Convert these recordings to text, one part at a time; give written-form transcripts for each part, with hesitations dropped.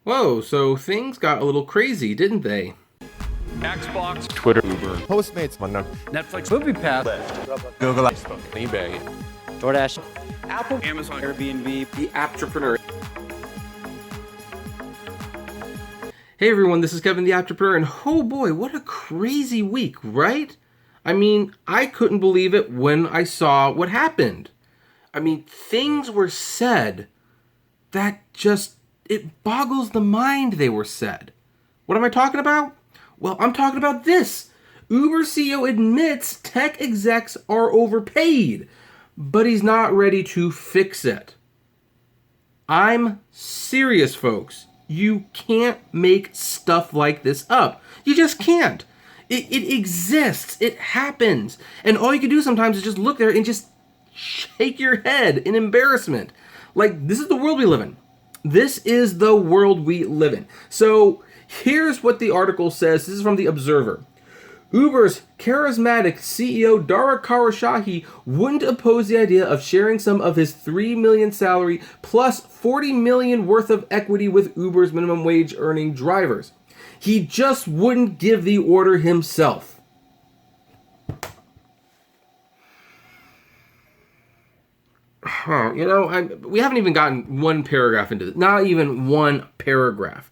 Whoa, so things got a little crazy, didn't they? Xbox, Twitter, Uber, Postmates, Netflix, Movie Pass, Google, Facebook, eBay, DoorDash, Apple, Amazon, Airbnb, The Apptrepreneur. Hey everyone, this is Kevin the Apptrepreneur, and oh boy, what a crazy week, right? I mean, I couldn't believe it when I saw what happened. I mean, things were said that just, it boggles the mind they were said. What am I talking about? Well, I'm talking about this. Uber CEO admits tech execs are overpaid, but he's not ready to fix it. I'm serious, folks. You can't make stuff like this up. You just can't. It exists. It happens. And all you can do sometimes is just look there and just shake your head in embarrassment. Like, this is the world we live in. This is the world we live in. So here's what the article says. This is from The Observer. Uber's charismatic CEO Dara Khosrowshahi wouldn't oppose the idea of sharing some of his $3 million salary plus $40 million worth of equity with Uber's minimum wage earning drivers. He just wouldn't give the order himself. We haven't even gotten one paragraph into this. Not even one paragraph.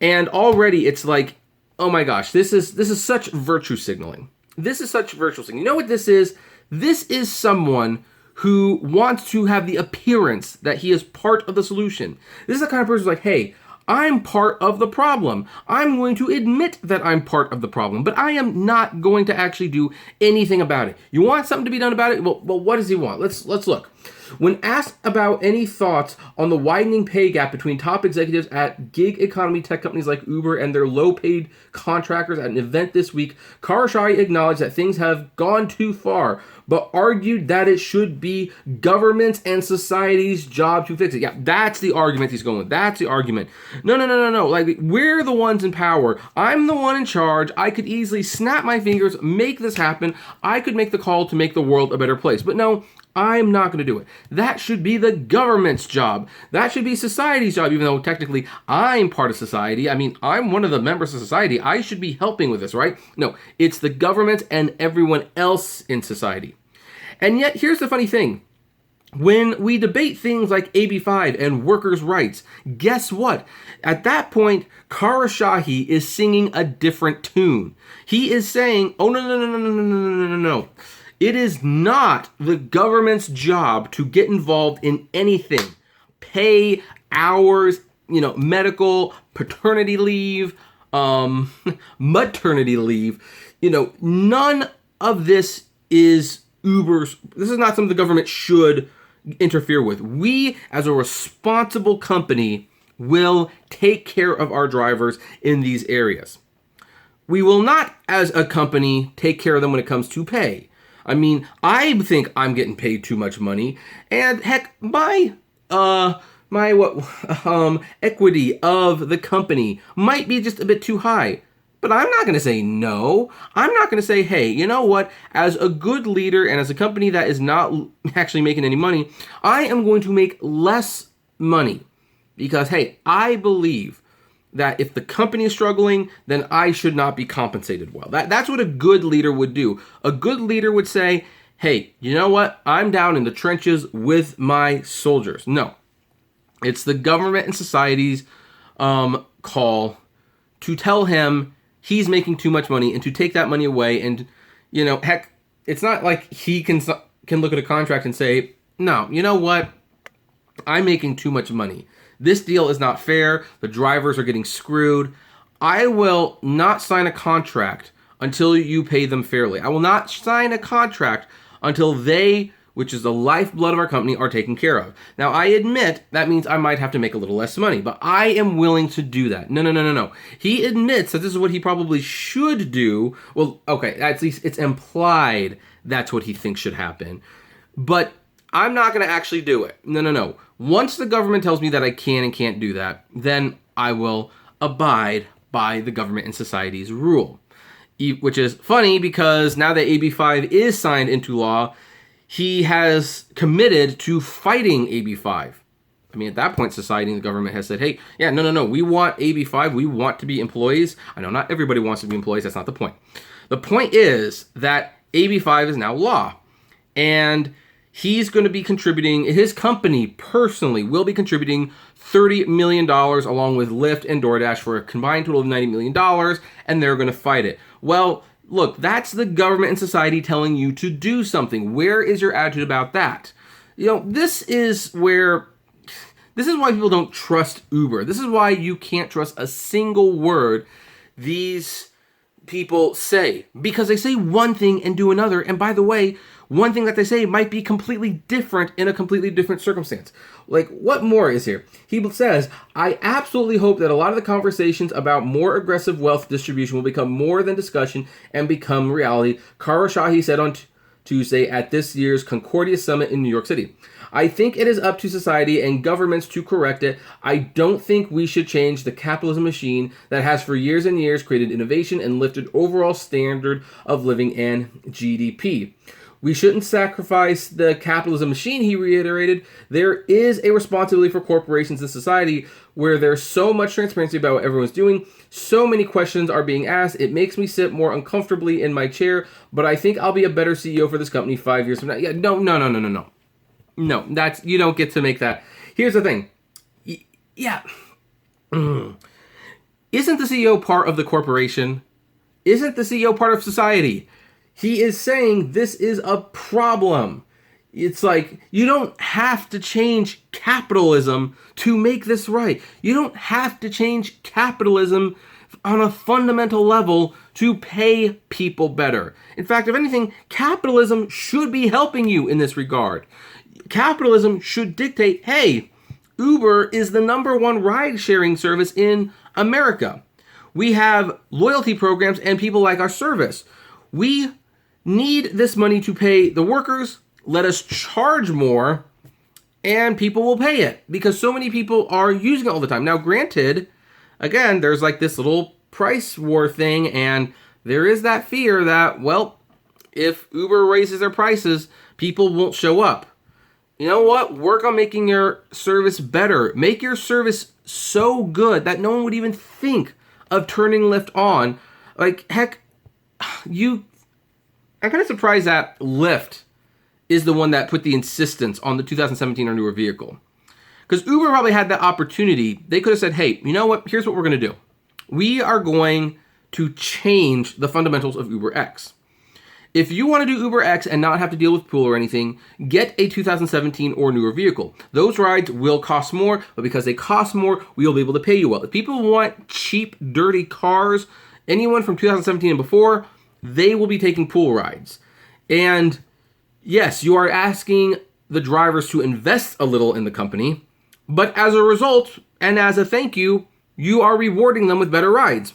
And already it's like, oh my gosh, this is such virtue signaling. This is such virtue signaling. You know what this is? This is someone who wants to have the appearance that he is part of the solution. This is the kind of person who's like, hey, I'm part of the problem. I'm going to admit that I'm part of the problem, but I am not going to actually do anything about it. You want something to be done about it? Well, what does he want? Let's look. When asked about any thoughts on the widening pay gap between top executives at gig economy tech companies like Uber and their low-paid contractors at an event this week, Khosrowshahi acknowledged that things have gone too far, but argued that it should be government's and society's job to fix it. Yeah, that's the argument he's going with. That's the argument. No. Like, we're the ones in power. I'm the one in charge. I could easily snap my fingers, make this happen. I could make the call to make the world a better place. But no, I'm not going to do it. That should be the government's job. That should be society's job, even though technically I'm part of society. I mean, I'm one of the members of society. I should be helping with this, right? No, it's the government and everyone else in society. And yet, here's the funny thing. When we debate things like AB5 and workers' rights, guess what? At that point, Khosrowshahi is singing a different tune. He is saying, oh, no. It is not the government's job to get involved in anything. Pay, hours, medical, paternity leave, maternity leave. None of this is Uber's. This is not something the government should interfere with. We, as a responsible company, will take care of our drivers in these areas. We will not, as a company, take care of them when it comes to pay. I mean, I think I'm getting paid too much money, and heck, my equity of the company might be just a bit too high. But I'm not going to say no. I'm not going to say, hey, you know what? As a good leader and as a company that is not actually making any money, I am going to make less money because, hey, I believe that if the company is struggling, then I should not be compensated well. That's what a good leader would do. A good leader would say, hey, you know what? I'm down in the trenches with my soldiers. No, it's the government and society's call to tell him he's making too much money and to take that money away. And, heck, it's not like he can look at a contract and say, no, you know what? I'm making too much money. This deal is not fair. The drivers are getting screwed. I will not sign a contract until you pay them fairly. I will not sign a contract until they, which is the lifeblood of our company, are taken care of. Now, I admit that means I might have to make a little less money, but I am willing to do that. No. He admits that this is what he probably should do. Well, okay, at least it's implied that's what he thinks should happen. But I'm not going to actually do it. No. Once the government tells me that I can and can't do that, then I will abide by the government and society's rule. Which is funny because now that AB5 is signed into law, he has committed to fighting AB5. I mean, at that point, society and the government has said, hey, yeah, no, we want AB5. We want to be employees. I know not everybody wants to be employees. That's not the point. The point is that AB5 is now law. And he's going to be contributing, his company personally will be contributing $30 million along with Lyft and DoorDash for a combined total of $90 million, and they're going to fight it. Well, look, that's the government and society telling you to do something. Where is your attitude about that? This is why people don't trust Uber. This is why you can't trust a single word these people say, because they say one thing and do another. And by the way, one thing that they say might be completely different in a completely different circumstance. Like, what more is here? He says, I absolutely hope that a lot of the conversations about more aggressive wealth distribution will become more than discussion and become reality, Karashahi said on Tuesday at this year's Concordia Summit in New York City. I think it is up to society and governments to correct it. I don't think we should change the capitalism machine that has for years and years created innovation and lifted overall standard of living and GDP. We shouldn't sacrifice the capitalism machine, he reiterated. There is a responsibility for corporations and society where there's so much transparency about what everyone's doing. So many questions are being asked. It makes me sit more uncomfortably in my chair, but I think I'll be a better CEO for this company 5 years from now. Yeah, no. No, you don't get to make that. Here's the thing. Isn't the CEO part of the corporation? Isn't the CEO part of society? He is saying this is a problem. It's like, you don't have to change capitalism to make this right. You don't have to change capitalism on a fundamental level to pay people better. In fact, if anything, capitalism should be helping you in this regard. Capitalism should dictate, hey, Uber is the #1 ride-sharing service in America. We have loyalty programs and people like our service. We need this money to pay the workers. Let us charge more and people will pay it because so many people are using it all the time. Now, granted, again, there's like this little price war thing, and there is that fear that, well, if Uber raises their prices, people won't show up. You know what? Work on making your service better. Make your service so good that no one would even think of turning Lyft on. Like, heck, I'm kind of surprised that Lyft is the one that put the insistence on the 2017 or newer vehicle. Because Uber probably had that opportunity. They could have said, hey, you know what? Here's what we're going to do. We are going to change the fundamentals of UberX. If you want to do UberX and not have to deal with pool or anything, get a 2017 or newer vehicle. Those rides will cost more, but because they cost more, we will be able to pay you well. If people want cheap, dirty cars, anyone from 2017 and before, they will be taking pool rides. And yes, you are asking the drivers to invest a little in the company, but as a result, and as a thank you, you are rewarding them with better rides.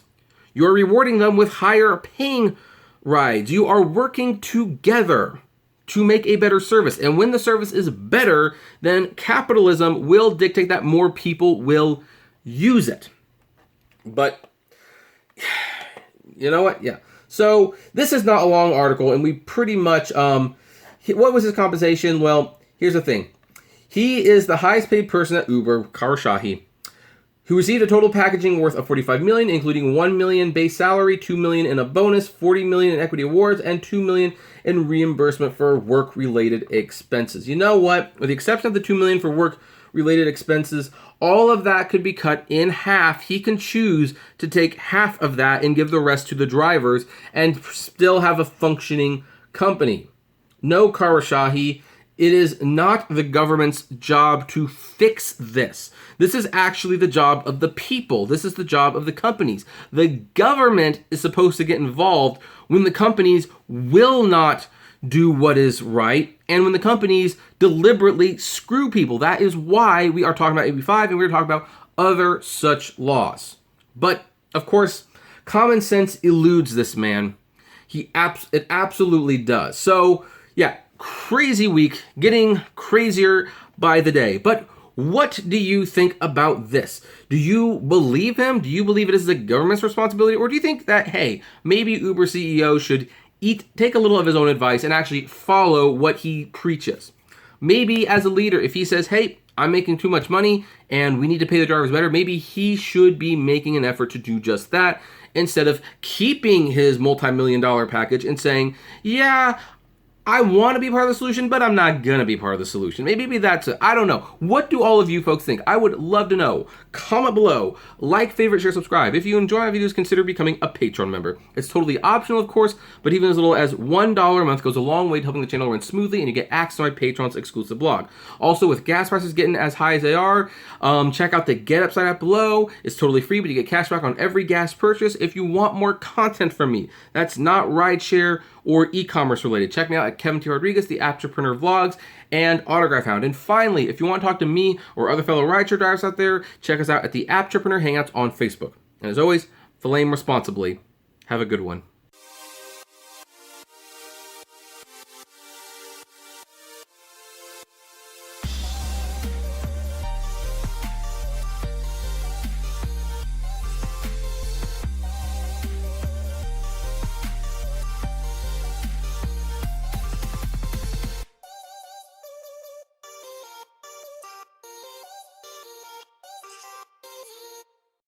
You are rewarding them with higher paying rides. You are working together to make a better service. And when the service is better, then capitalism will dictate that more people will use it. But you know what? Yeah. So this is not a long article, and we pretty much, what was his compensation? Well, here's the thing. He is the highest paid person at Uber, Karashahi, who received a total packaging worth of $45 million, including $1 million base salary, $2 million in a bonus, $40 million in equity awards, and $2 million in reimbursement for work-related expenses. You know what? With the exception of the $2 million for work-related expenses, all of that could be cut in half. He can choose to take half of that and give the rest to the drivers and still have a functioning company. No, Karashahi, it is not the government's job to fix this. This is actually the job of the people. This is the job of the companies. The government is supposed to get involved when the companies will not do what is right and when the companies deliberately screw people. That is why we are talking about AB5 and we're talking about other such laws. But, of course, common sense eludes this man. It absolutely does. So, yeah, crazy week, getting crazier by the day. But what do you think about this? Do you believe him? Do you believe it is the government's responsibility? Or do you think that, hey, maybe Uber CEO should take a little of his own advice and actually follow what he preaches? Maybe as a leader, if he says, hey, I'm making too much money and we need to pay the drivers better, maybe he should be making an effort to do just that instead of keeping his multi-million-dollar package and saying, yeah, I want to be part of the solution, but I'm not going to be part of the solution. Maybe that's it. I don't know. What do all of you folks think? I would love to know. Comment below. Like, favorite, share, subscribe. If you enjoy my videos, consider becoming a Patreon member. It's totally optional, of course, but even as little as $1 a month goes a long way to helping the channel run smoothly, and you get access to my Patreon's exclusive blog. Also, with gas prices getting as high as they are, check out the Get Upside app below. It's totally free, but you get cash back on every gas purchase if you want more content from me. That's not rideshare or e-commerce related. Check me out at Kevin T. Rodriguez, the Apptrepreneur vlogs, and Autograph Hound. And finally, if you want to talk to me or other fellow rideshare drivers out there, check us out at the Apptrepreneur Hangouts on Facebook. And as always, flame responsibly. Have a good one.